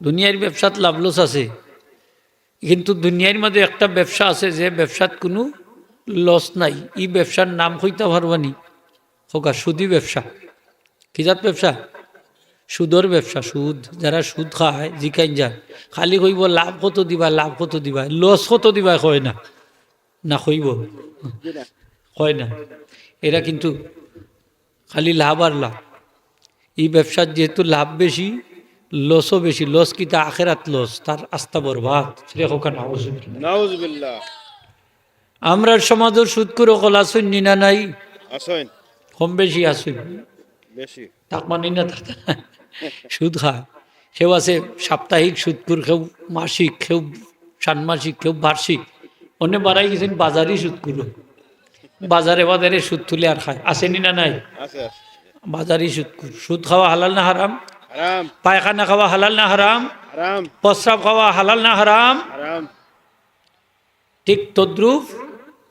দুনিয়ার ব্যবসাত লাভ লস আছে, কিন্তু দুনিয়ার মধ্যে একটা ব্যবসা আছে যে ব্যবসাত কোনো লস নাই। এই ব্যবসার নাম হইতে পারবানি হোকা সুদি ব্যবসা। কিজাত ব্যবসা? সুদর ব্যবসা। সুদ, যারা সুদ খায় জিকাইন যায়, খালি কইব লাভ কত দিবা, লাভ কত দিবা, লস কত দিবা কয় না, না কইব কয় না। এরা কিন্তু খালি লাভ আর লাভ। এই ব্যবসার যেহেতু লাভ বেশি, লসও বেশি। লস কি তা আখেরাত লস, তার আস্থা বরবাদ। আমরা সমাজের সুদ করে কলা শুনি না নাই, কম বেশি আসুন তাক মানি না, সুদ খায়। কেউ আছে সাপ্তাহিক সুদকুর, কেউ মাসিক, কেউ ষান্মাসিক, কেউ বার্ষিক। অনেক বাড়াই গেছেন বাজারই সুদ করো, বাজারে বাজারে সুদ তুলে আর খায়। আসেনি না নাই? বাজারই সুদ কর। সুদ খাওয়া হালাল না হারাম? পায়খানা খাওয়া হালাল না হারাম? প্রস্রাব খাওয়া হালাল না হারাম? ঠিক তদ্রুপ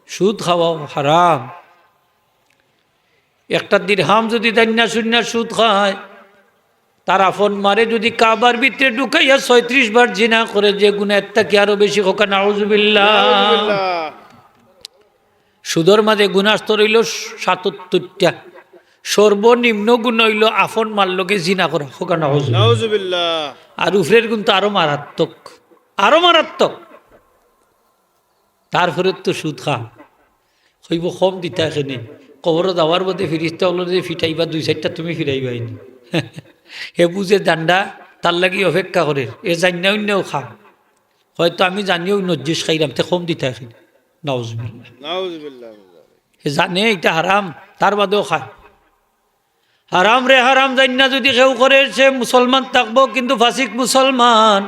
সুদ খাওয়া হারাম। একটা দিরহাম যদি দান্না শূন্য সুদ খায়, তার আফন মারে যদি কাবার ভিতরে ঢুকাইয়া ৩৬ বার জিনা করে, যে গুনাহ থেকে আরো বেশি হোক নাউজুবিল্লাহ। সুদর মাঝে গুনাস্তর হইল ৭৭টা, সর্বনিম্ন গুণ হইল আফন মারলকে জিনা করা, হোক নাউজুবিল্লাহ। আর উফরের গুণ তো আরো মারাত্মক, আরো মারাত্মক। তারপরে তো সুদ খা হইব কম দিতা এখানে কবর যাওয়ার মধ্যে ফিরিস্তা হলো যে ফিটাইবা ২-৪টা তুমি ফিরাইবাই নি। হে বুঝে দান্ডা তার লাগি অপেক্ষা করে, এ জানিয়া অন্যও খা। হয়তো আমি জানিও নজ্জিস খাইলাম, তে কম দিতা এখানে। নাউজুবিল্লাহ। হে জানে এটা হারাম, তার বাদেও খায়। হারাম রে হারাম জান্না যদি কেউ করে, সে মুসলমান থাকবো কিন্তু ফাসিক মুসলমান।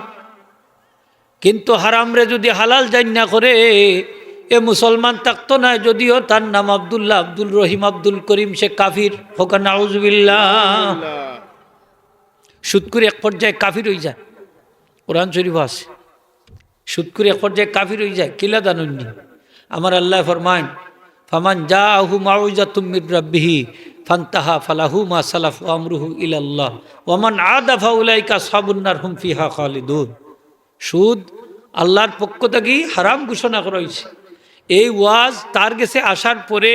কিন্তু হারাম রে যদি হালাল জান্না করে, এ মুসলমান থাকতো না, যদিও তার নাম আব্দুল্লাহ, আব্দুল রহিম, আব্দুল করিম, সে কাফির, হোক নাউজুবিল্লাহ। সুদ করে এক পর্যায়ে কাফির হয়ে যায়, কোরআন শরীফ আছে। সুদ করে এক পর্যায়ে কাফির হয়ে যায়, কিলা জানুননি? আমার আল্লাহ ফরমান, ফামান জাআহু মাউইযাতুম মির রাব্বিহি ফান্তাহা ফালাহু মা সালাফু আমরুহু ইলাল্লাহ ওয়া মান আদা ফাউলাইকা আসহাবুন নার হুম ফিহা খালিদুন। সুদ আল্লাহর পক্ষ থেকে হারাম ঘোষণা করা হয়েছে। এই ওয়াজ তার কাছে আসার পরে,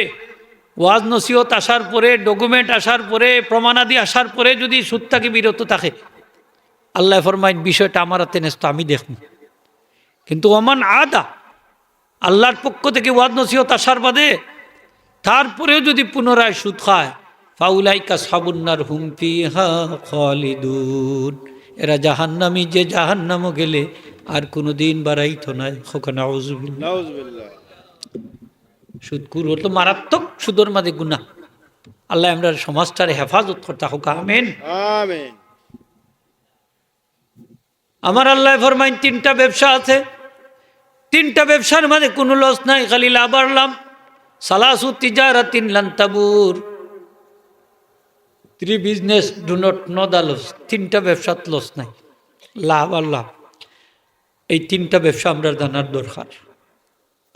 ওয়াজ নসিহত আসার পরে, ডকুমেন্ট আসার পরে, প্রমাণাদি আসার পরে যদি সুদ থেকে বিরত থাকে, আল্লাহ ফরমাইন বিষয়টা আমার হাতে ন্যস্ত, আমি দেখব। কিন্তু ওমান আদা, আল্লাহর পক্ষ থেকে ওয়াজ নসিহত আসার বাদে তারপরেও যদি পুনরায় সুদ খায়, ফাউলাইকা আসহাবুন্নার হুম ফিহা খালিদুন, এরা জাহান্নামী, যে জাহান্নামও গেলে আর কোনোদিন বাড়াইতো না। নাউজুবিল্লাহ। সুদকুর হতো মারাত্মক, সুদর মাঝে গুনাহ। আল্লাহ আমরা সমাজটারে হেফাজত করতে হোক, আমিন আমিন। আমার আল্লাহ ফরমাইন 3টা ব্যবসা আছে, 3টা ব্যবসার মাঝে কোনো লস নাই, খালি লাভ আর লাভ। সালাসু তিজারাতিন লান তাবুর, 3 business do not know the loss. 3টা ব্যবসাত লস নাই, লাভ আর লাভ। এই 3টা ব্যবসা আমরা জানার দরকার।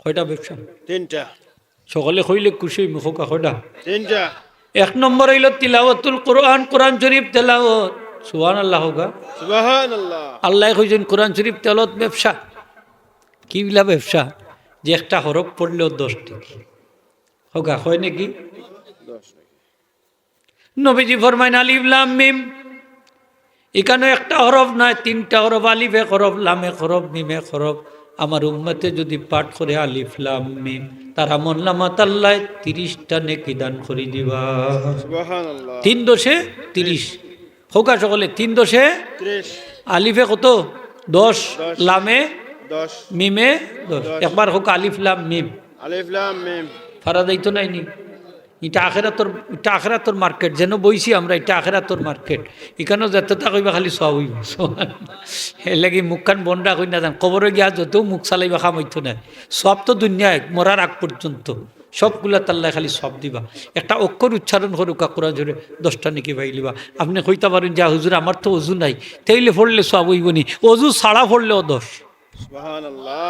কয়টা ব্যবসা? 3টা। সকলে কইলে খুশি মুখা কয়টা? 3টা। 1 নম্বর হইল তিলাওয়াতুল কোরআন, কোরআন শরীফ তেলাওয়াত। সুবহানাল্লাহ হোগা, সুবহানাল্লাহ। আল্লাহ কইছেন কোরআন শরীফ তেলাওয়াত ব্যবসা। কি বিলা ব্যবসা? যে একটা হরফ পড়লেও 10 টাকা হোগা, হয় নাকি? 10 টাকা। নবীজি ফরমাইন আলিফ লাম মিম, এখানে একটা হরফ নয়, 3টা হরফ, আলিফ এক হরফ, লাম এক হরফ, মিম এক হরফ। আমার উম্মতে যদি পাঠ করে আলিফ লাম মিম, তার আমল নামাত আল্লাহ 30টা নেকি দান করে দিবা। সুবহানাল্লাহ। 3 দশে 30 হোকা, সকলে 3 দশে 30। আলিফে কত? 10, লামে 10, মিমে 10। একবার হোক আলিফ লাম মিম, আলিফ লাম মিম। ফারা যাইতো নাইনি? এটা আখেরাতর মার্কেট, যেন বইছি আমরা, এটা আখেরাতর মার্কেট। এখানেও যতটা কইবা খালি সব হইব। এর লাগি মুখখান বন্ডা কই না যান, কবরে গিয়া যত মুখ চালাইবা খাম হইতো না। সব তো দুনিয়ায় মরার আগ পর্যন্ত সবগুলা তাল্লাহ খালি সব দিবা। একটা অক্ষর উচ্চারণ করুক কোরআন জোরে 10টা নাকি পাইলিবা। আপনি কইতে পারেন যে হুজুর আমার তো অজু নাই, তাইলে পড়লে সব হইব নি, অজু ছাড়া পড়লেও 10। সুবহানাল্লাহ।